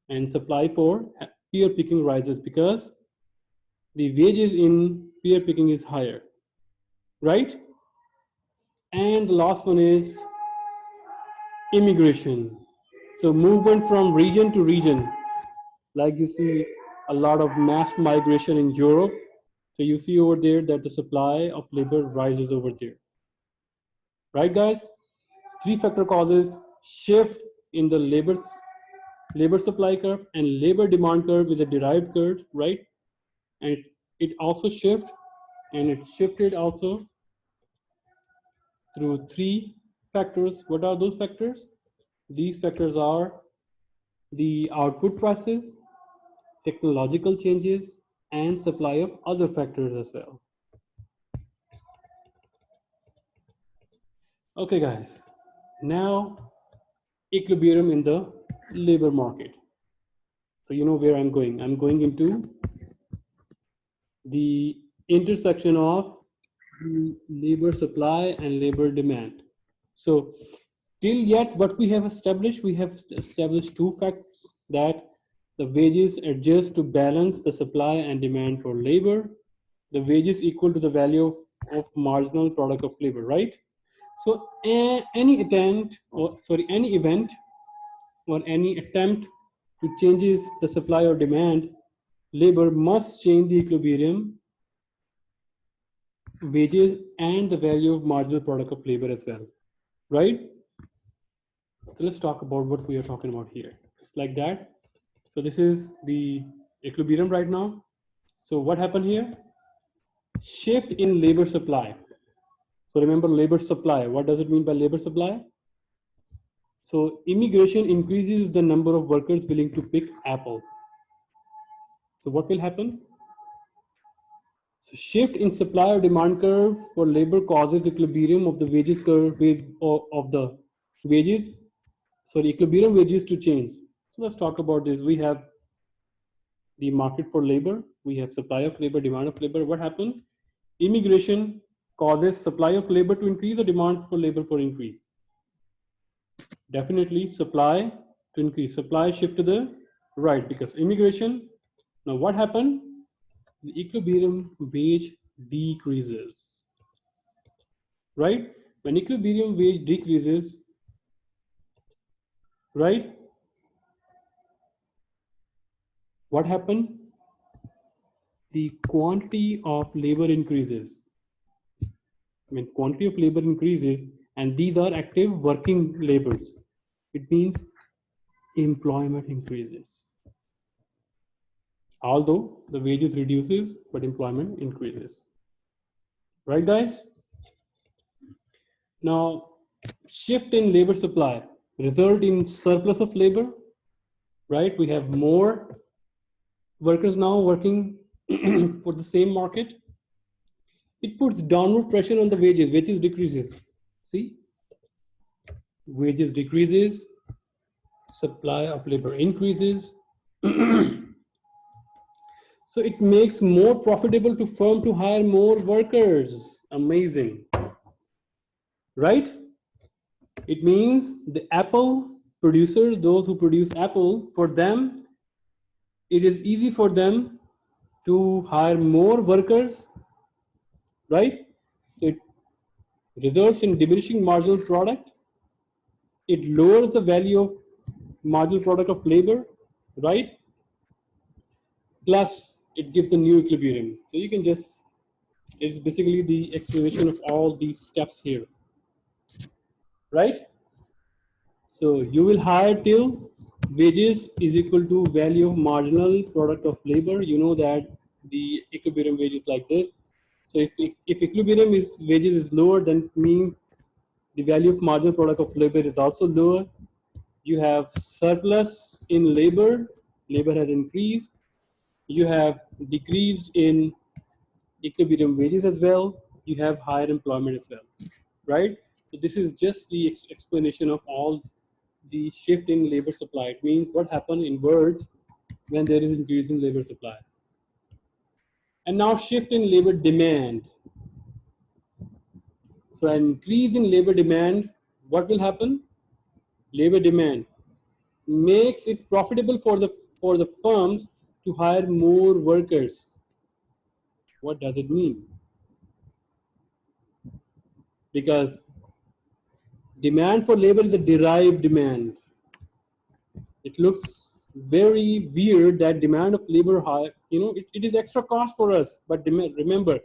and supply for peer picking rises because the wages in peer picking is higher, right? And the last one is immigration. So movement from region to region, like you see a lot of mass migration in Europe. So you see over there that the supply of labor rises over there, right guys? Three factor causes shift in the labor supply curve, and labor demand curve is a derived curve, right? And it also shift, and it shifted also through three factors. What are those factors? These factors are the output prices, technological changes, and supply of other factors as well. Okay guys, now equilibrium in the labor market. So you know where I'm going. I'm going into the intersection of the labor supply and labor demand. So till yet what we have established two facts, that the wages adjust to balance the supply and demand for labor. The wages equal to the value of marginal product of labor, right? So any attempt, or sorry, any event or any attempt to changes the supply or demand, labor must change the equilibrium, wages, and the value of marginal product of labor as well, right? So let's talk about what we are talking about here. It's like that. So this is the equilibrium right now. So what happened here? Shift in labor supply. So remember labor supply. What does it mean by labor supply? So immigration increases the number of workers willing to pick apple. So what will happen? So shift in supply or demand curve for labor causes equilibrium of the wages curve of the wages, sorry, equilibrium wages to change. So let's talk about this. We have the market for labor, we have supply of labor, demand of labor. What happened? Immigration causes supply of labor to increase or demand for labor for increase. Definitely supply to increase, supply shift to the right because immigration. Now what happened? The equilibrium wage decreases, right? When equilibrium wage decreases, right, what happened? The quantity of labor increases. I mean, quantity of labor increases, and these are active working labors. It means employment increases. Although the wages reduces, but employment increases. Right, guys? Now, shift in labor supply result in surplus of labor, right? We have more workers now working for the same market. It puts downward pressure on the wages. Wages decreases. See, wages decreases, supply of labor increases. So it makes more profitable to firm to hire more workers. Amazing, right? It means the Apple producers, those who produce Apple, for them, it is easy for them to hire more workers, right? So it results in diminishing marginal product. It lowers the value of marginal product of labor, right? Plus, it gives a new equilibrium. So you can just, it's basically the explanation of all these steps here, right? So you will hire till wages is equal to value of marginal product of labor. You know that the equilibrium wage is like this. So if equilibrium is wages is lower, then mean the value of marginal product of labor is also lower. You have surplus in labor, labor has increased. You have decreased in equilibrium wages as well. You have higher employment as well, right? So this is just the explanation of all the shift in labor supply. It means what happens in words when there is increase in labor supply. And now shift in labor demand. So an increase in labor demand, what will happen? Labor demand. makes it profitable for the firms to hire more workers. What does it mean? Because demand for labor is a derived demand. It looks very weird that demand of labor high, it is extra cost for us. But remember,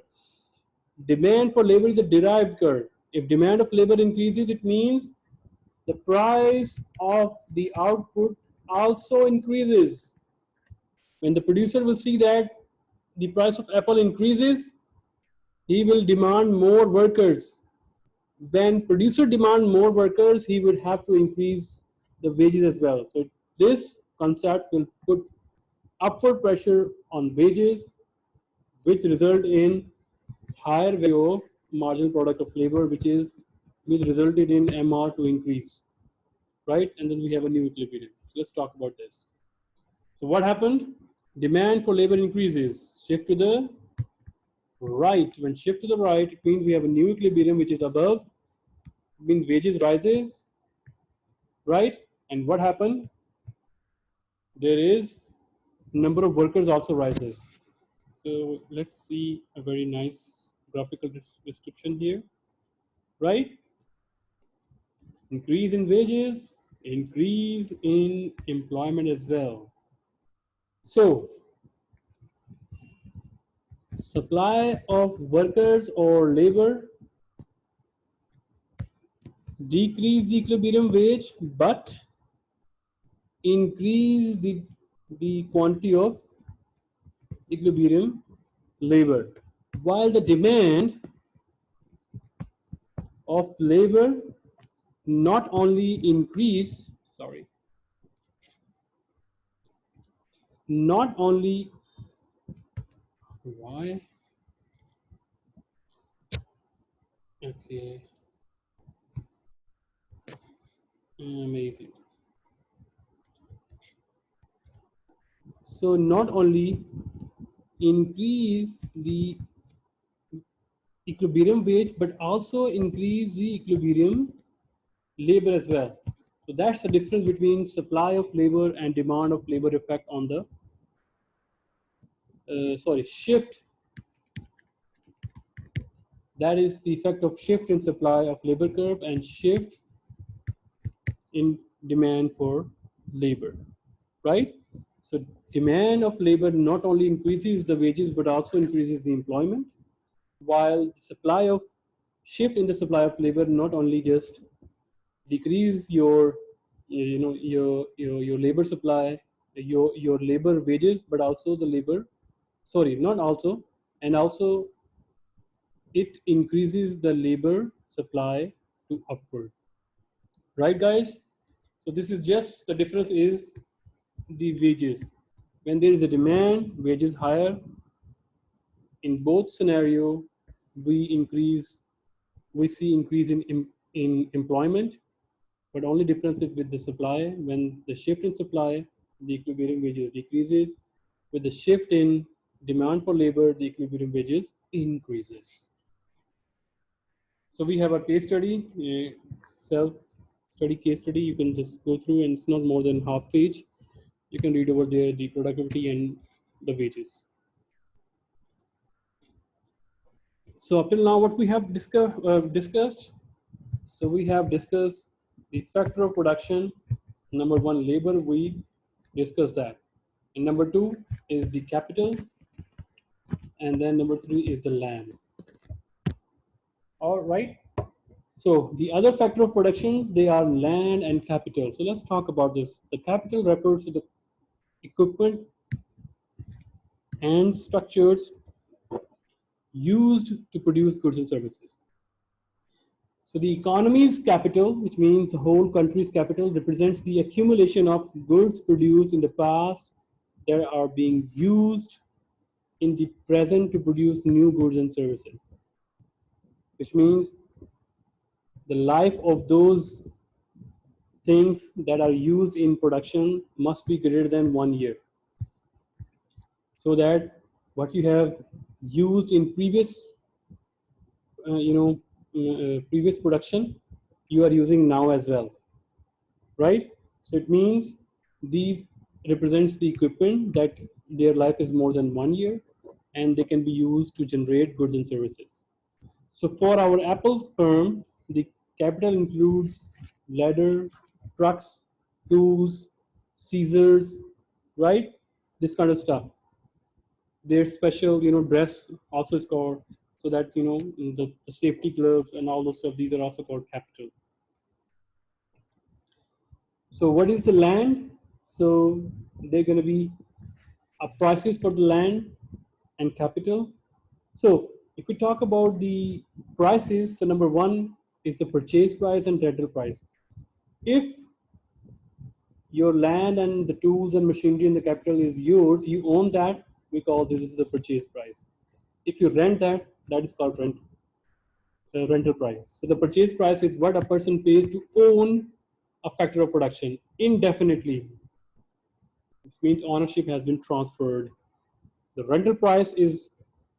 demand for labor is a derived curve. If demand of labor increases, it means the price of the output also increases. When the producer will see that the price of apple increases, he will demand more workers. When producer demand more workers, he would have to increase the wages as well. So this concept will put upward pressure on wages, which result in higher value of marginal product of labor, which resulted in MR to increase, right? And then we have a new equilibrium. So let's talk about this. So what happened? Demand for labor increases. Shift to the right. When shift to the right, it means we have a new equilibrium which is above. It means wages rises, right? And what happened? There is number of workers also rises. So let's see a very nice graphical description here, right? Increase in wages, increase in employment as well. So supply of workers or labor decrease the equilibrium wage, but increase the quantity of equilibrium labor, while the demand of labor not only increase, not only, why? Okay, amazing. So not only increase the equilibrium wage, but also increase the equilibrium labor as well. So that's the difference between supply of labor and demand of labor effect on the shift. That is the effect of shift in supply of labor curve and shift in demand for labor, right? So demand of labor not only increases the wages but also increases the employment, while supply of shift in the supply of labor not only just decrease your your labor supply, your labor wages, but also the labor, not also, and also it increases the labor supply to upward, right guys? So this is just the difference is the wages. When there is a demand, wages higher. In both scenario, we see increase in employment, but only difference is with the supply. When the shift in supply, the equilibrium wages decreases. With the shift in demand for labor, the equilibrium wages increases. So we have a case study, a self-study case study. You can just go through, and it's not more than half page. You can read over there the productivity and the wages. So up till now, what we have discussed. So we have discussed the factor of production. Number one, labor. We discussed that. And number two is the capital. And then number three is the land. All right. So the other factor of productions, they are land and capital. So let's talk about this. The capital refers to the equipment and structures used to produce goods and services. So the economy's capital, which means the whole country's capital, represents the accumulation of goods produced in the past that are being used in the present to produce new goods and services, which means the life of those things that are used in production must be greater than 1 year, so that what you have used in previous previous production you are using now as well, right? So it means These represents the equipment that their life is more than 1 year, and they can be used to generate goods and services. So for our Apple firm, the capital includes ladder, trucks, tools, scissors, right? This kind of stuff. Their special, dress also is called, so that, the safety gloves and all those stuff, these are also called capital. So what is the land? So they're going to be prices for the land and capital. So if we talk about the prices, so number one is the purchase price and rental price. If your land and the tools and machinery and the capital is yours, you own that, we call this is the purchase price. If you rent that, that is called rental price. So the purchase price is what a person pays to own a factor of production indefinitely. This means ownership has been transferred. The rental price is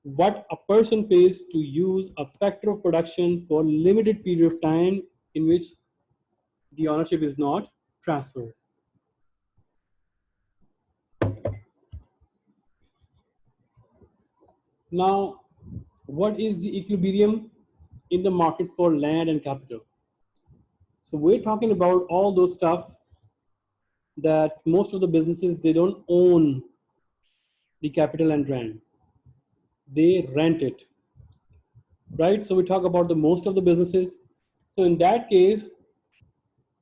what a person pays to use a factor of production for a limited period of time in which the ownership is not transferred. Now, what is the equilibrium in the market for land and capital? So we're talking about all those stuff that most of the businesses, they don't own the capital and land. They rent it, right? So we talk about the most of the businesses. So in that case,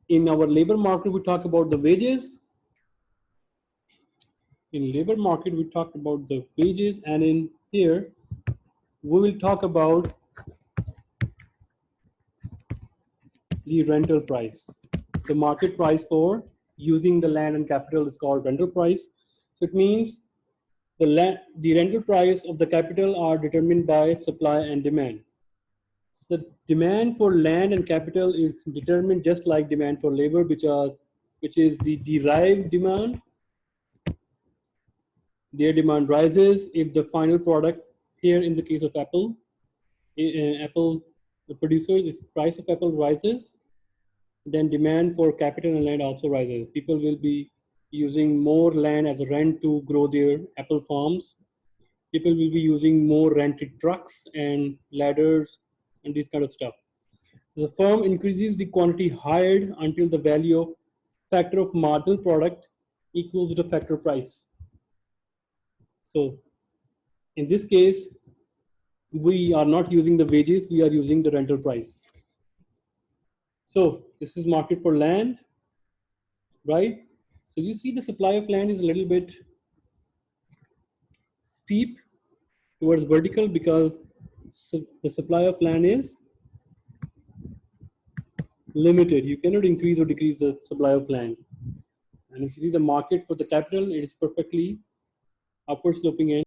in our labor market, we talk about the wages. In labor market, we talk about the wages, and in here, we will talk about the rental price. The market price for using the land and capital is called rental price. So it means the rental price of the capital are determined by supply and demand. So the demand for land and capital is determined just like demand for labor, which is the derived demand. Their demand rises if the final product, here in the case of Apple, Apple, the producers, if price of Apple rises, then demand for capital and land also rises. People will be using more land as a rent to grow their Apple farms. People will be using more rented trucks and ladders and this kind of stuff. The firm increases the quantity hired until the value of factor of marginal product equals the factor price. So in this case, we are not using the wages, we are using the rental price. So this is market for land, right? So you see the supply of land is a little bit steep towards vertical because the supply of land is limited. You cannot increase or decrease the supply of land. And if you see the market for the capital, it is perfectly upward sloping end.